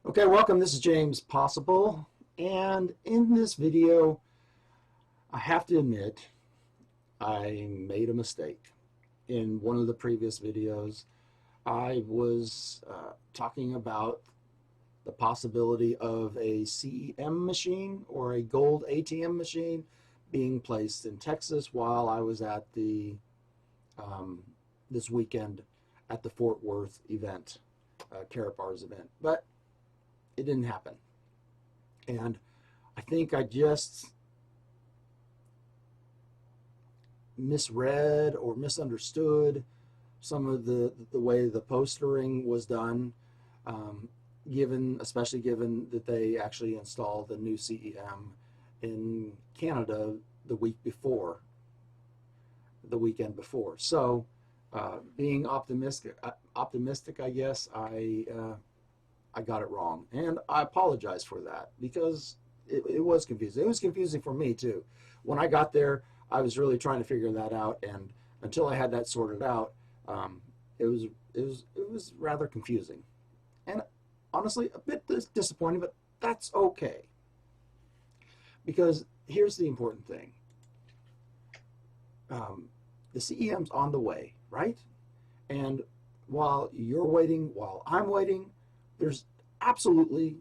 Okay, welcome. This is James Possible, and in this video, I have to admit I made a mistake. In one of the previous videos, I was talking about the possibility of a CEM machine or a Gold ATM machine being placed in Texas while I was at the this weekend at the Fort Worth event, Karatbars event, but it didn't happen. And I think I just misread or misunderstood some of the way the postering was done, especially given that they actually installed the new CEM in Canada the weekend before. So being optimistic, I guess I got it wrong, and I apologize for that because it was confusing. It was confusing for me too. When I got there, I was really trying to figure that out, and until I had that sorted out, it was rather confusing, and honestly a bit disappointing. But that's okay, because here's the important thing: the CEM's on the way, right? And while you're waiting, while I'm waiting, there's absolutely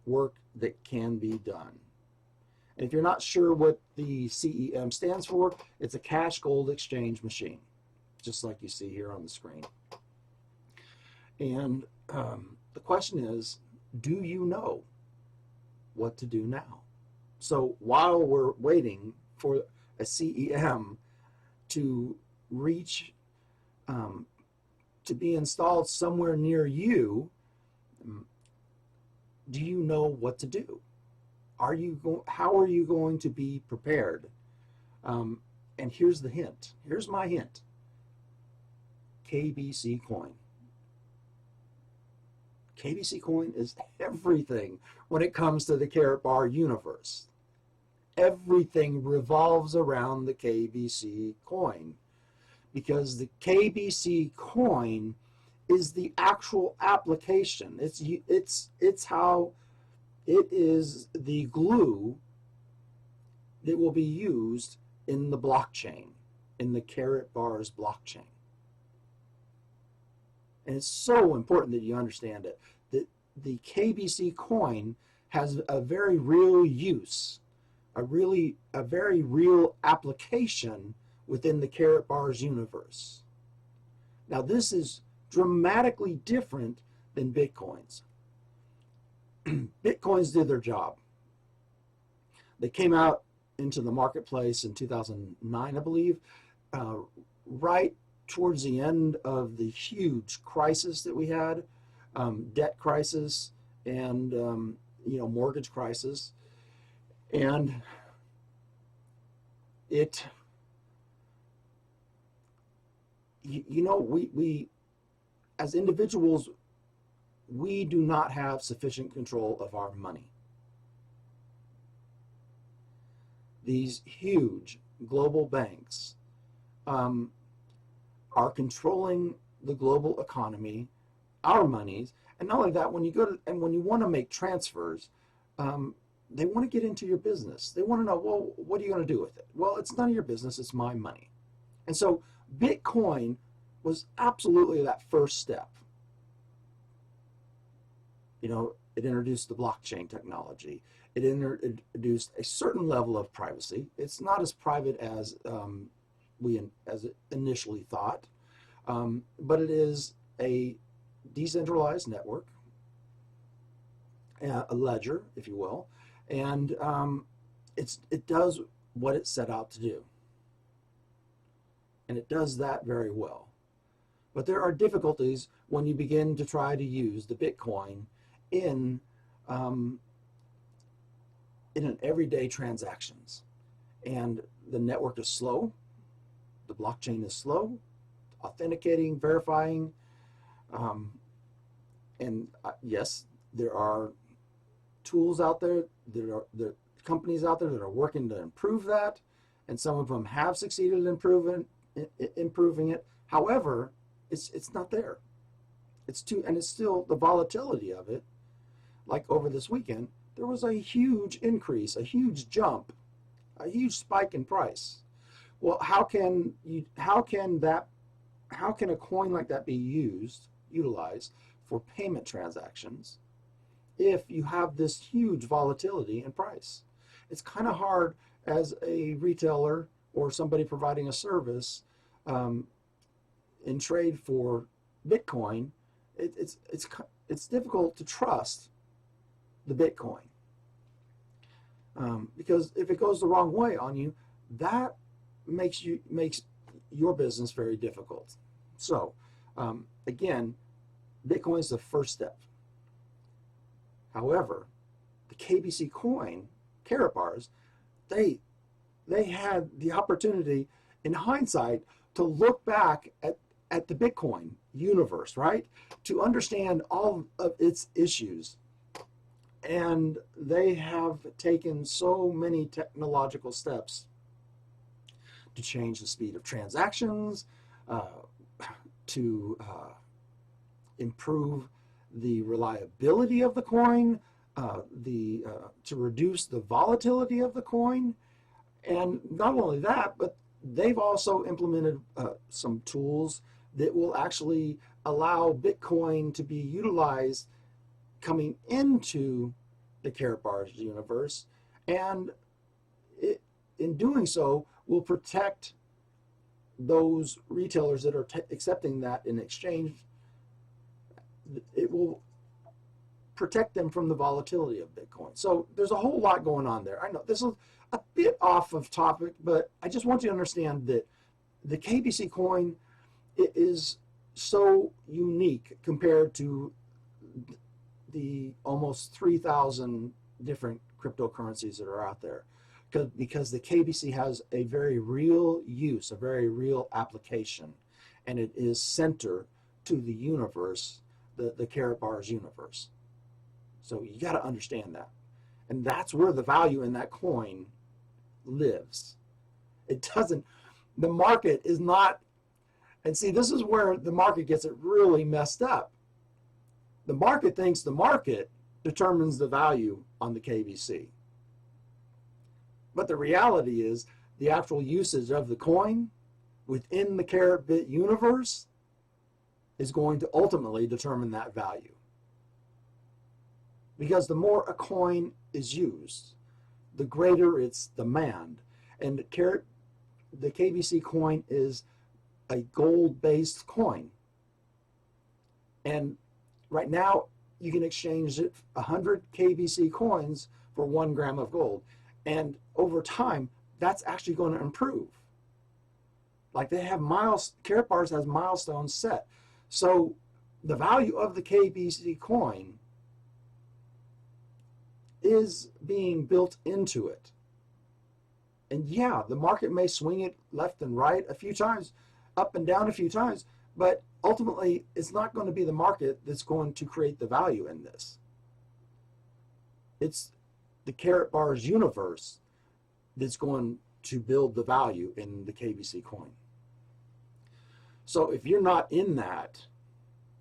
work that can be done. And if you're not sure what the CEM stands for, it's a cash gold exchange machine, just like you see here on the screen. And the question is, do you know what to do now? So while we're waiting for a CEM to reach, to be installed somewhere near you, do you know what to do? How are you going to be prepared? And here's the hint. Here's my hint. KBC Coin. KBC Coin is everything when it comes to the Karatbar universe. Everything revolves around the KBC Coin, because the KBC Coin is the actual application. It's how it is the glue that will be used in the blockchain, in the Karatbars blockchain. And it's so important that you understand it, that the KBC Coin has a very real use, a very real application within the Karatbars universe. Now this is dramatically different than Bitcoins. Bitcoins did their job. They came out into the marketplace in 2009, I believe, right towards the end of the huge crisis that we had, debt crisis and mortgage crisis, and we as individuals, we do not have sufficient control of our money. These huge global banks are controlling the global economy, our monies, and not only that, when you want to make transfers, they want to get into your business. They want to know, well, what are you going to do with it? Well, it's none of your business, it's my money. And so Bitcoin was absolutely that first step. It introduced the blockchain technology. It introduced a certain level of privacy. It's not as private as as it initially thought, but it is a decentralized network, a ledger, if you will, and it does what it set out to do, and it does that very well. But there are difficulties when you begin to try to use the Bitcoin in an everyday transactions, and the network is slow, the blockchain is slow, authenticating, verifying, and yes, there are tools out there, there are companies out there that are working to improve that, and some of them have succeeded in improving it. However, it's not there. It's still the volatility of it like over this weekend, there was a huge increase, a huge jump, a huge spike in price. Well, how can a coin like that be utilized for payment transactions if you have this huge volatility in price? It's kind of hard as a retailer or somebody providing a service in trade for Bitcoin. It's difficult to trust the Bitcoin because if it goes the wrong way on you, that makes your business very difficult. So again, Bitcoin is the first step. However, the KBC Coin Karatbars, they had the opportunity in hindsight to look back at the Bitcoin universe, right? To understand all of its issues. And they have taken so many technological steps to change the speed of transactions, to improve the reliability of the coin, to reduce the volatility of the coin. And not only that, but they've also implemented some tools that will actually allow Bitcoin to be utilized coming into the Karatbars universe, and in doing so will protect those retailers that are accepting that in exchange. It will protect them from the volatility of Bitcoin. So there's a whole lot going on there. I know this is a bit off of topic, but I just want you to understand that the KBC coin is so unique compared to the almost 3,000 different cryptocurrencies that are out there, because the KBC has a very real use, a very real application, and it is center to the universe, the Karatbars universe. So you got to understand that. And that's where the value in that coin lives. It doesn't, the market is not, and see, this is where the market gets it really messed up. The market thinks the market determines the value on the KBC. But the reality is the actual usage of the coin within the Karatbit universe is going to ultimately determine that value. Because the more a coin is used, the greater its demand. And the KBC coin is a gold-based coin. And right now, you can exchange 100 KBC coins for 1 gram of gold. And over time, that's actually going to improve. Like they have Karatbars has milestones set. So the value of the KBC coin is being built into it. And yeah, the market may swing it left and right a few times, up and down a few times, but ultimately it's not going to be the market that's going to create the value in this. It's the Karatbars universe that's going to build the value in the KBC coin. So if you're not in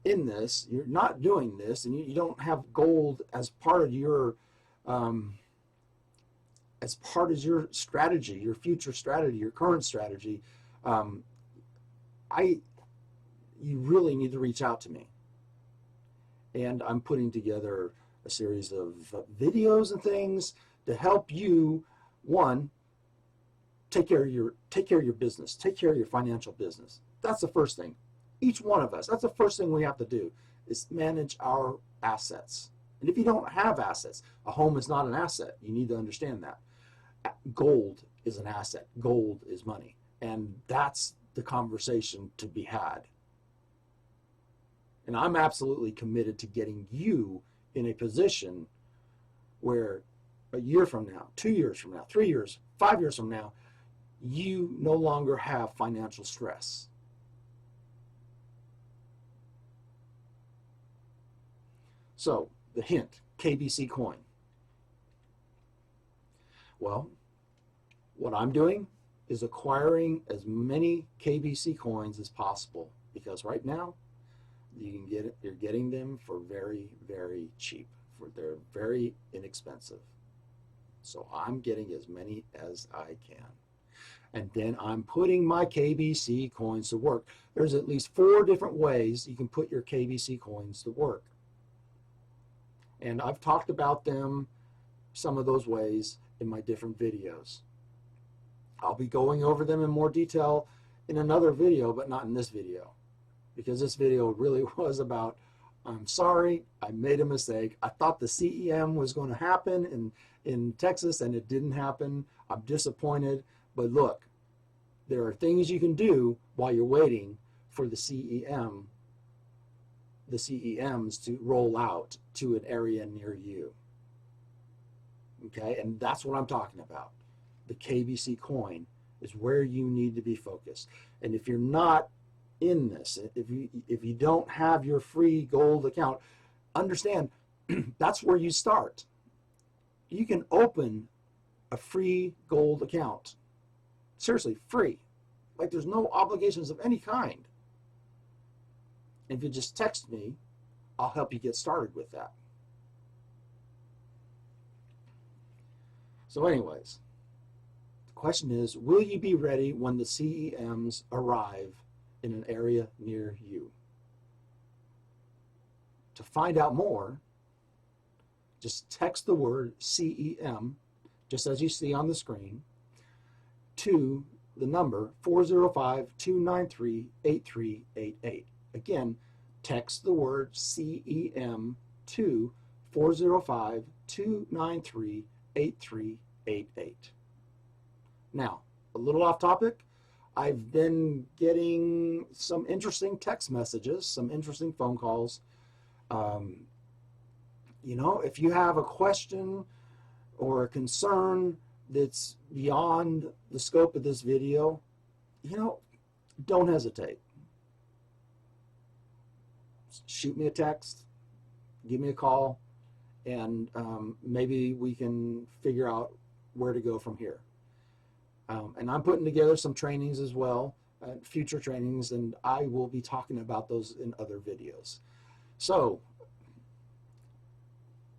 this, you're not doing this, and you don't have gold as part of your strategy, your future strategy, your current strategy, you really need to reach out to me. And I'm putting together a series of videos and things to help you, one, take care of your business, take care of your financial business. That's the first thing. Each one of us, that's the first thing we have to do, is manage our assets. And if you don't have assets, a home is not an asset. You need to understand that. Gold is an asset. Gold is money. And that's the conversation to be had. And I'm absolutely committed to getting you in a position where a year from now, 2 years from now, 3 years, 5 years from now, you no longer have financial stress. So, the hint, KBC coin. Well, what I'm doing is acquiring as many KBC coins as possible, because right now you're getting them for very, very cheap, They're very inexpensive. So I'm getting as many as I can. And then I'm putting my KBC coins to work. There's at least 4 different ways you can put your KBC coins to work. And I've talked about them, some of those ways, in my different videos. I'll be going over them in more detail in another video, but not in this video. Because this video really was about, I'm sorry, I made a mistake. I thought the CEM was going to happen in Texas, and it didn't happen. I'm disappointed. But look, there are things you can do while you're waiting for the CEMs to roll out to an area near you. Okay, and that's what I'm talking about. The KBC coin is where you need to be focused. And if you're not in this, if you don't have your free gold account, understand that's where you start. You can open a free gold account. Seriously, free. Like, there's no obligations of any kind. If you just text me, I'll help you get started with that. So anyways, the question is, will you be ready when the CEMs arrive in an area near you? To find out more, just text the word CEM, just as you see on the screen, to the number 405-293-8388. Again, text the word CEM to 405-293-8388. Now, a little off topic, I've been getting some interesting text messages, some interesting phone calls. You know, if you have a question or a concern that's beyond the scope of this video, you know, don't hesitate. Shoot me a text, give me a call, and maybe we can figure out where to go from here. And I'm putting together some trainings as well, future trainings, and I will be talking about those in other videos. So,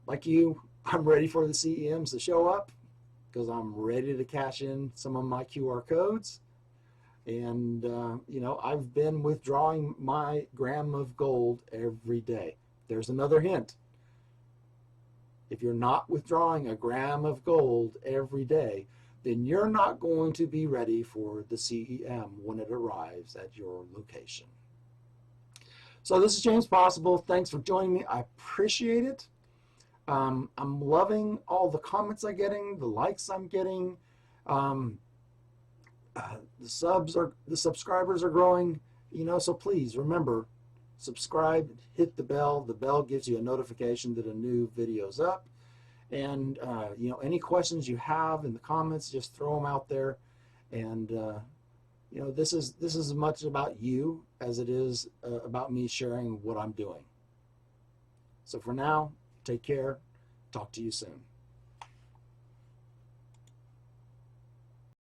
like you, I'm ready for the CEMs to show up because I'm ready to cash in some of my QR codes. And, you know, I've been withdrawing my gram of gold every day. There's another hint. If you're not withdrawing a gram of gold every day, then you're not going to be ready for the CEM when it arrives at your location. So this is James Possible. Thanks for joining me. I appreciate it. I'm loving all the comments I'm getting, the likes I'm getting. The subscribers are growing, you know, so please remember, subscribe, hit the bell. The bell gives you a notification that a new video's up. And, you know, any questions you have in the comments, just throw them out there. And, you know, this is as much about you as it is about me sharing what I'm doing. So for now, take care. Talk to you soon.